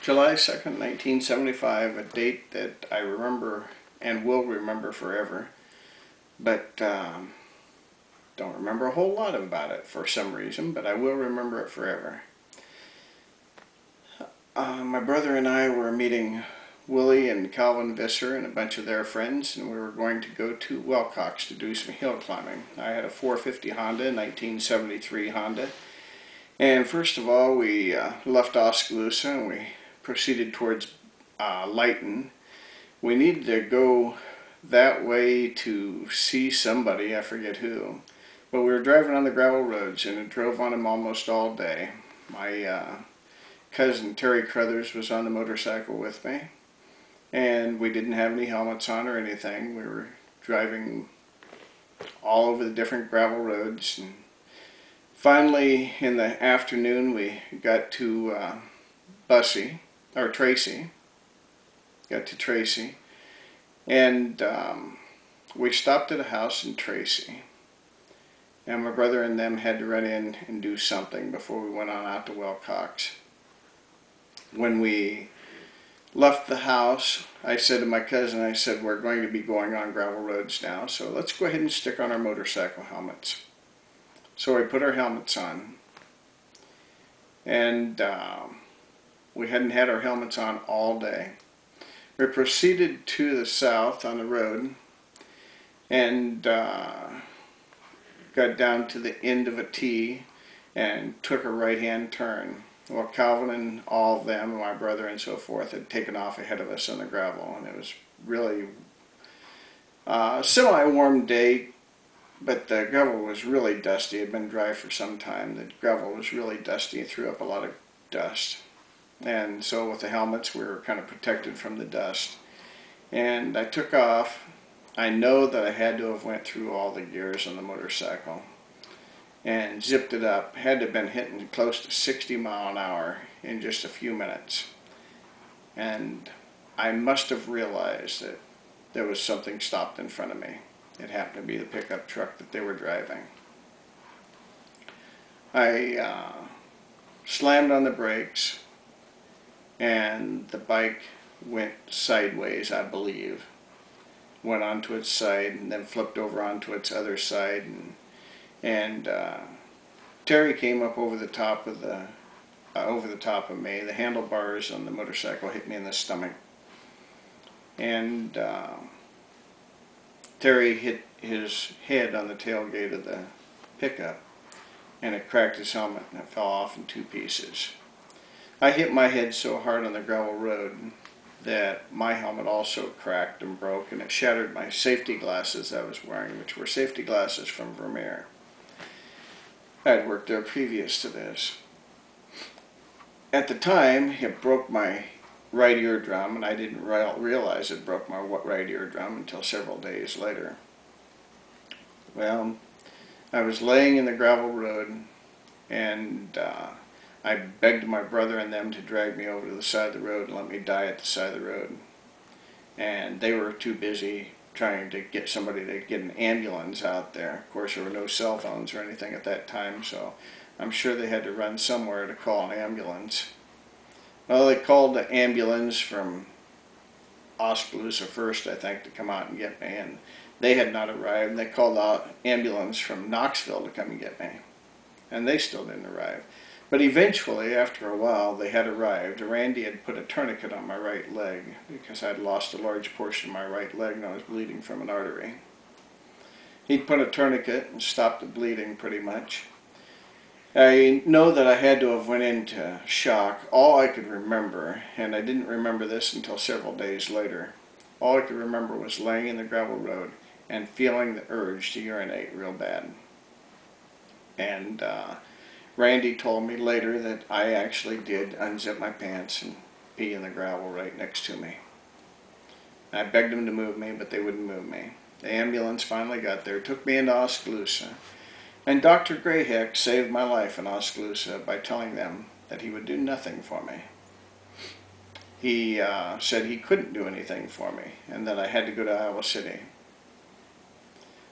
July 2nd, 1975, a date that I remember and will remember forever, but don't remember a whole lot about it for some reason, but I will remember it forever. My brother and I were meeting Willie and Calvin Visser and a bunch of their friends, and we were going to go to Wilcox to do some hill climbing. I had a 450 Honda, 1973 Honda, and first of all we left Oskaloosa and we proceeded towards Lytton. We needed to go that way to see somebody, I forget who, but we were driving on the gravel roads and it drove on them almost all day. My cousin Terry Crothers was on the motorcycle with me, and we didn't have any helmets on or anything. We were driving all over the different gravel roads, and finally in the afternoon we got to Tracy. Got to Tracy, and we stopped at a house in Tracy, and my brother and them had to run in and do something before we went on out to Wilcox. When we left the house, I said to my cousin, I said, we're going to be going on gravel roads now, so let's go ahead and stick on our motorcycle helmets. So we put our helmets on, and we hadn't had our helmets on all day. We proceeded to the south on the road and got down to the end of a T and took a right-hand turn. Well, Calvin and all of them, my brother and so forth, had taken off ahead of us on the gravel, and it was really a semi-warm day, but the gravel was really dusty. It had been dry for some time. The gravel was really dusty and threw up a lot of dust. And so with the helmets, we were kind of protected from the dust. And I took off. I know that I had to have went through all the gears on the motorcycle and zipped it up. Had to have been hitting close to 60 miles an hour in just a few minutes. And I must have realized that there was something stopped in front of me. It happened to be the pickup truck that they were driving. I slammed on the brakes, and the bike went sideways, I believe. Went onto its side and then flipped over onto its other side, and Terry came up over the top of me. The handlebars on the motorcycle hit me in the stomach, and Terry hit his head on the tailgate of the pickup, and it cracked his helmet and it fell off in two pieces. I hit my head so hard on the gravel road that my helmet also cracked and broke, and it shattered my safety glasses I was wearing, which were safety glasses from Vermeer. I had worked there previous to this. At the time, it broke my right eardrum, and I didn't realize it broke my right eardrum until several days later. Well, I was laying in the gravel road, and I begged my brother and them to drag me over to the side of the road and let me die at the side of the road. And they were too busy trying to get somebody to get an ambulance out there. Of course, there were no cell phones or anything at that time, so I'm sure they had to run somewhere to call an ambulance. Well, they called the ambulance from Oskaloosa first, I think, to come out and get me, and they had not arrived. They called the ambulance from Knoxville to come and get me, and they still didn't arrive. But eventually, after a while, they had arrived. Randy had put a tourniquet on my right leg because I had lost a large portion of my right leg and I was bleeding from an artery. He'd put a tourniquet and stopped the bleeding pretty much. I know that I had to have went into shock. All I could remember, and I didn't remember this until several days later, all I could remember was laying in the gravel road and feeling the urge to urinate real bad. And Randy told me later that I actually did unzip my pants and pee in the gravel right next to me. I begged them to move me, but they wouldn't move me. The ambulance finally got there, took me into Oskaloosa, and Dr. Grayheck saved my life in Oskaloosa by telling them that he would do nothing for me. He said he couldn't do anything for me, and that I had to go to Iowa City.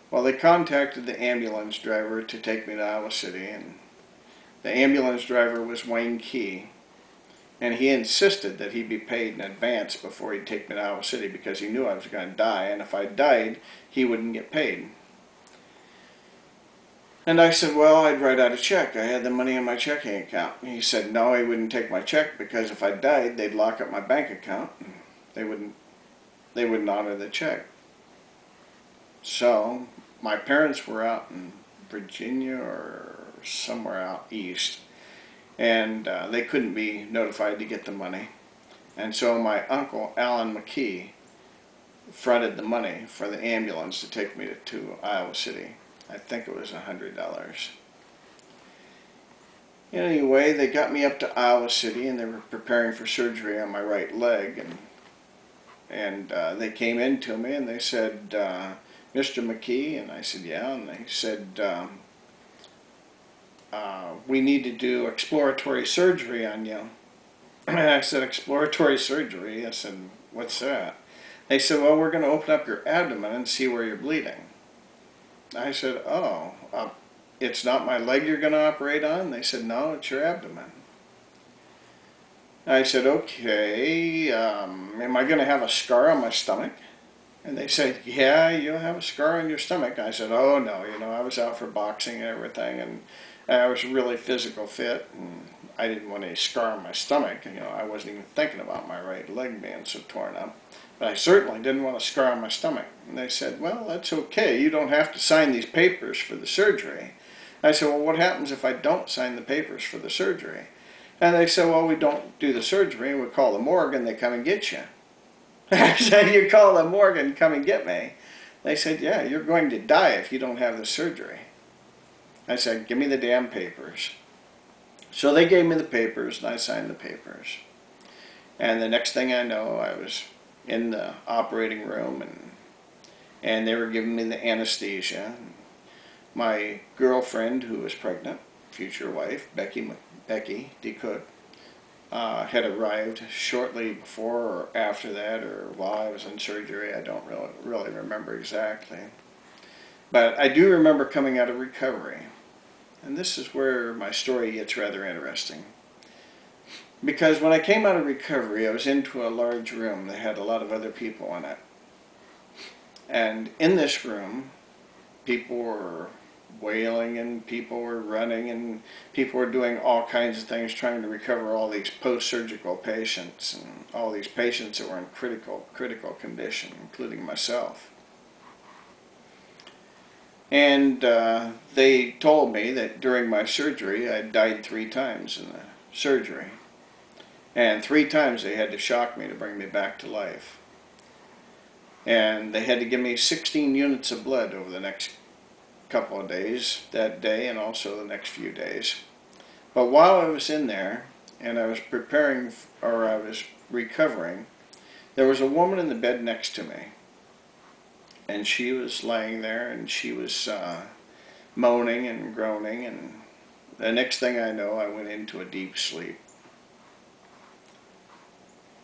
Well, they contacted the ambulance driver to take me to Iowa City, and the ambulance driver was Wayne Key, And he insisted that he be paid in advance before he'd take me to Iowa City because he knew I was going to die, and if I died, he wouldn't get paid. And I said, well, I'd write out a check. I had the money in my checking account. And he said, no, he wouldn't take my check because if I died, they'd lock up my bank account. They wouldn't honor the check. So my parents were out in Virginia or somewhere out east, and they couldn't be notified to get the money. And so my uncle, Alan McKee, fronted the money for the ambulance to take me to Iowa City. I think it was $100. Anyway, they got me up to Iowa City, and they were preparing for surgery on my right leg, and they came in to me and they said, Mr. McKee, and I said, yeah, and they said, we need to do exploratory surgery on you. And I said, exploratory surgery? I said, what's that? They said, well, we're going to open up your abdomen and see where you're bleeding. I said, oh, it's not my leg you're going to operate on? They said, no, it's your abdomen. I said, okay, am I going to have a scar on my stomach? And they said, yeah, you'll have a scar on your stomach. I said, oh no, I was out for boxing and everything, and I was really physical fit, and I didn't want any scar on my stomach. I wasn't even thinking about my right leg being so torn up. But I certainly didn't want a scar on my stomach. And they said, well, that's okay. You don't have to sign these papers for the surgery. I said, well, what happens if I don't sign the papers for the surgery? And they said, well, we don't do the surgery. We call the morgue and they come and get you. I said, you call the morgue and come and get me? They said, yeah, you're going to die if you don't have the surgery. I said, give me the damn papers. So they gave me the papers and I signed the papers. And the next thing I know, I was in the operating room and they were giving me the anesthesia. My girlfriend, who was pregnant, future wife, Becky DeCook, had arrived shortly before or after that, or while I was in surgery. I don't really remember exactly. But I do remember coming out of recovery. And this is where my story gets rather interesting. Because when I came out of recovery, I was into a large room that had a lot of other people in it. And in this room, people were wailing and people were running and people were doing all kinds of things trying to recover all these post-surgical patients and all these patients that were in critical condition, including myself. And they told me that during my surgery I died 3 times in the surgery. And 3 times they had to shock me to bring me back to life. And they had to give me 16 units of blood over the next couple of days, that day and also the next few days. But while I was in there and I was preparing, or I was recovering, there was a woman in the bed next to me. And she was laying there and she was moaning and groaning, and the next thing I know I went into a deep sleep.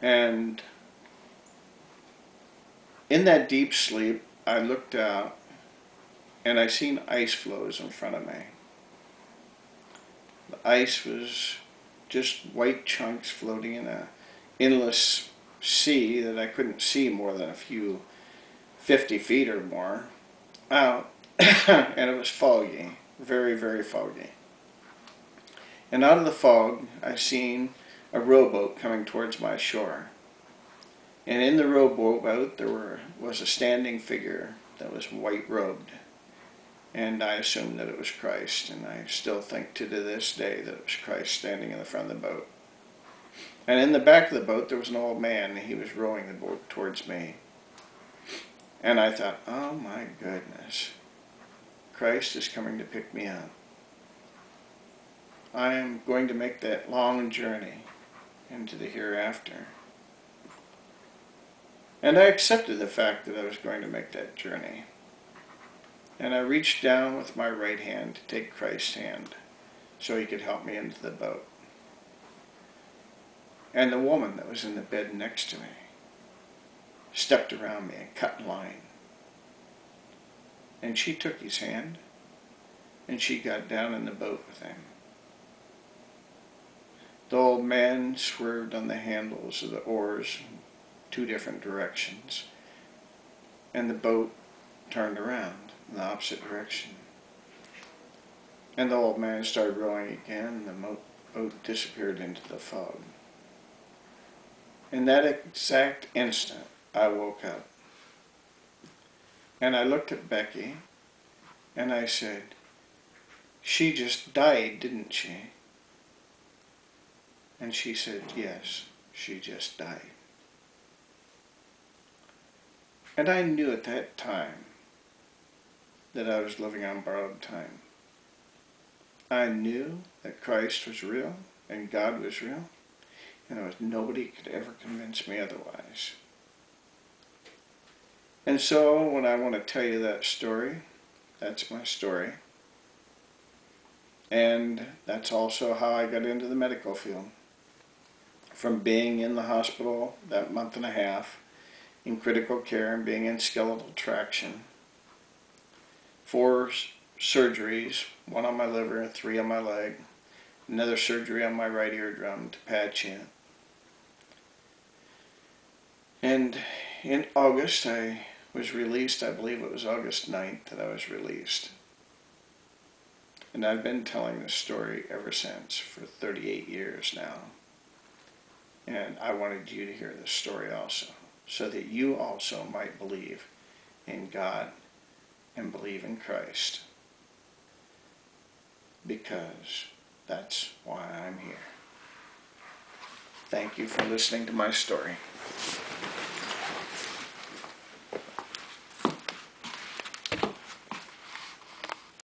And in that deep sleep I looked out and I seen ice floes in front of me. The ice was just white chunks floating in a endless sea that I couldn't see more than a few 50 feet or more out. And it was foggy, very, very foggy. And out of the fog I seen a rowboat coming towards my shore. And in the rowboat there was a standing figure that was white robed. And I assumed that it was Christ, and I still think to this day that it was Christ standing in the front of the boat. And in the back of the boat there was an old man, and he was rowing the boat towards me. And I thought, oh my goodness, Christ is coming to pick me up. I am going to make that long journey into the hereafter. And I accepted the fact that I was going to make that journey. And I reached down with my right hand to take Christ's hand so he could help me into the boat. And the woman that was in the bed next to me stepped around me and cut in line. And she took his hand and she got down in the boat with him. The old man swerved on the handles of the oars in 2 different directions, and the boat turned around in the opposite direction. And the old man started rowing again, and the boat disappeared into the fog. In that exact instant, I woke up. And I looked at Becky, and I said, "She just died, didn't she?" And she said, "Yes, she just died." And I knew at that time that I was living on borrowed time. I knew that Christ was real and God was real, and there was nobody could ever convince me otherwise. And so when I want to tell you that story, that's my story. And that's also how I got into the medical field. From being in the hospital that month and a half in critical care and being in skeletal traction, 4 surgeries, 1 on my liver, 3 on my leg, another surgery on my right eardrum to patch in. And in August I was released. I believe it was August 9th that I was released. And I've been telling this story ever since for 38 years now. And I wanted you to hear this story also, so that you also might believe in God and believe in Christ. Because that's why I'm here. Thank you for listening to my story.